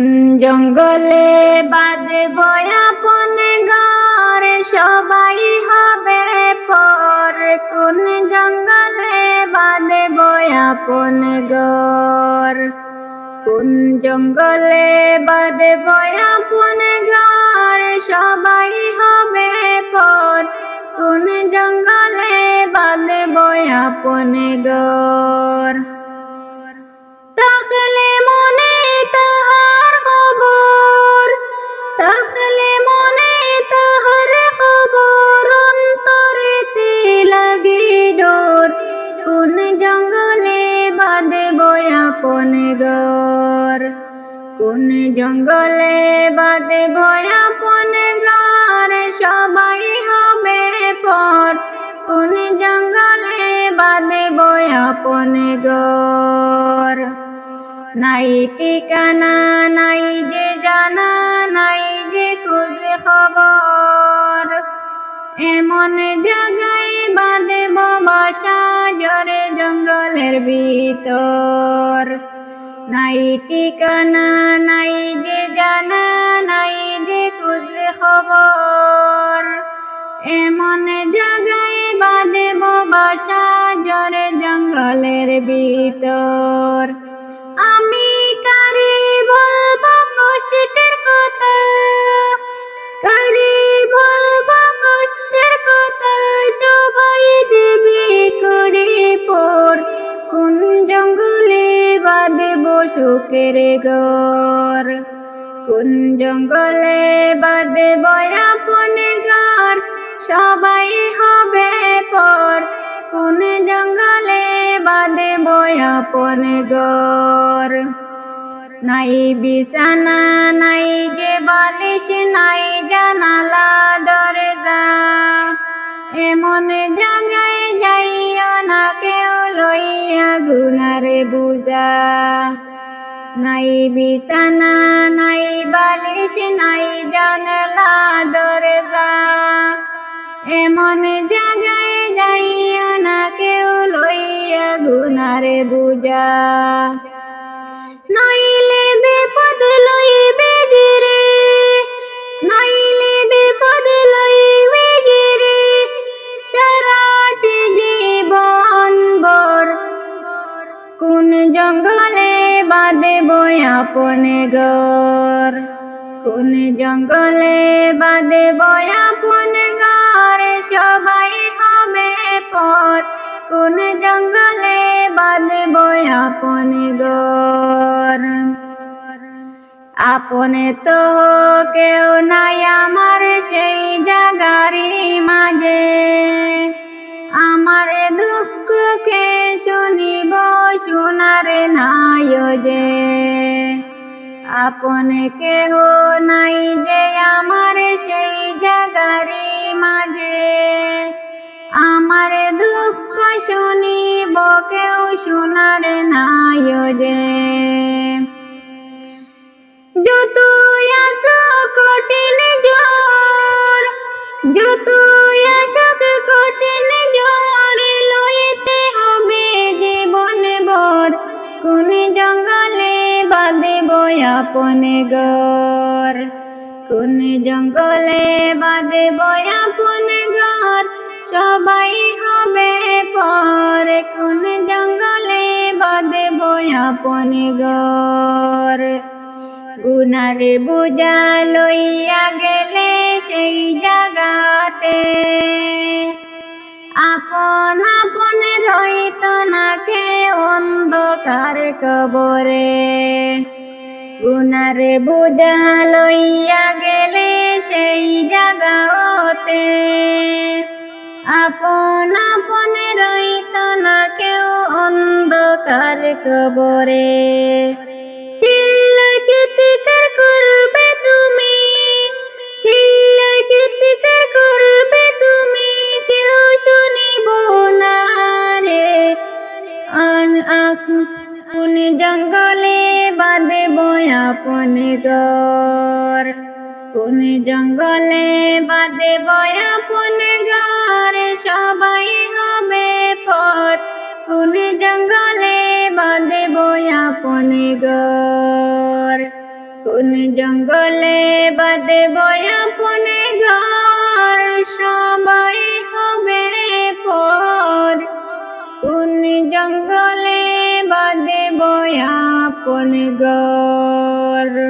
কোন জঙ্গলে বাঁধব আপন ঘর, সবাই হবে পর। কোন জঙ্গলে বাঁধব আপন ঘর, কোন জঙ্গলে বাঁধব আপন ঘর, সবাই হবে পর। কোন জঙ্গলে বাঁধব আপন ঘর, তাহলে মনে তাহার খবর, তাহলে মনে তাহার খবর, অন্তরেতে লাগে ডর। কোন জঙ্গলে বাঁধব আপন ঘর, কোন জঙ্গলে বাঁধব আপন ঘর, সবাই হবে পর। কোন জঙ্গলে বাঁধব আপন ঘর, নাই ঠিকানা নাই যে জানা, নাই যে খোঁজ খবর। এমন জায়গায় বাঁধব বাসা, জরে জঙ্গলের ভিতর। নাই ঠিকানা নাই যে জানা, নাই যে খোঁজ খবর। এমন জায়গায় বাঁধব বাসা, জরে জঙ্গলের ভিতর। আমি কারে বলবো কষ্টের কথা, কারে বলবো কষ্টের কথা, সবাই দেবে করে পর। কোন জঙ্গলে বাঁধব সুখের ঘর, কোন জঙ্গলে বাঁধব আপন ঘর, সবাই হবে পর। কোন জঙ্গলে বাঁধব আপন ঘর, নাই বিছানা নাই যে বালিশ, নাই জানালা দরজা। এমন জায়গায় যাইও না কেউ লইয়া গুনার বুঝা। নাই বিছানা নাই বালিশ, নাই জানালা দরজা। এমন জায়গায় যাইও না কেউ লইয়া গুনার বুঝা। নইলে বিপদ লইবে গিরে, নইলে বিপদ লইবে গিরে, সারাটি জীবন ভর। কোন জঙ্গলে বাঁধব আপন ঘর, কোন জঙ্গলে বাঁধব আপন ঘর, সবাই হবে পর। কোন জঙ্গলে বাঁধব আপন ঘর, আপনে তো কেউ নাই আমার সেই জাগারি মাঝে। আমার দুঃখকে শুনিব শোনার নাই যে, আপনে কেহ নাই যে আমার সেই জাগারি মাঝে। আমার দুঃখ শুনিব কেউ শোনার নাই যে। যতই আসো কঠিন ঝড়, যতই আসুক কঠিন ঝড়, লইতে হবে জীবন ভর। কোন জঙ্গলে বাঁধব আপন ঘর, কোন জঙ্গলে বাঁধব আপন ঘর, সবাই হবে পর। কোন জঙ্গলে বাঁধব আপন ঘর, গুনার বুঝা লইয়া গেলে সেই জাগাতে, আপন আপন রইত না কে অন্ধকার কবরে। গুনার বুঝা লইয়া গেলে সেই জাগাতে, আপন আপন রইত না কেউ অন্ধকার কবরে। চিল্লা চিৎকার করবে তুমি, চিল্লা চিৎকার করবে তুমি, কেউ শুনিব না রে। কোন জঙ্গলে বাঁধব আপন ঘর, কোন জঙ্গলে বাঁধব আপন ঘর, সবাই হবে পর। কোন জঙ্গলে বাঁধব আপন ঘর। কোন জঙ্গলে বাঁধব আপন ঘর, সবাই হবে পর। কোন জঙ্গলে বাঁধব আপন ঘর।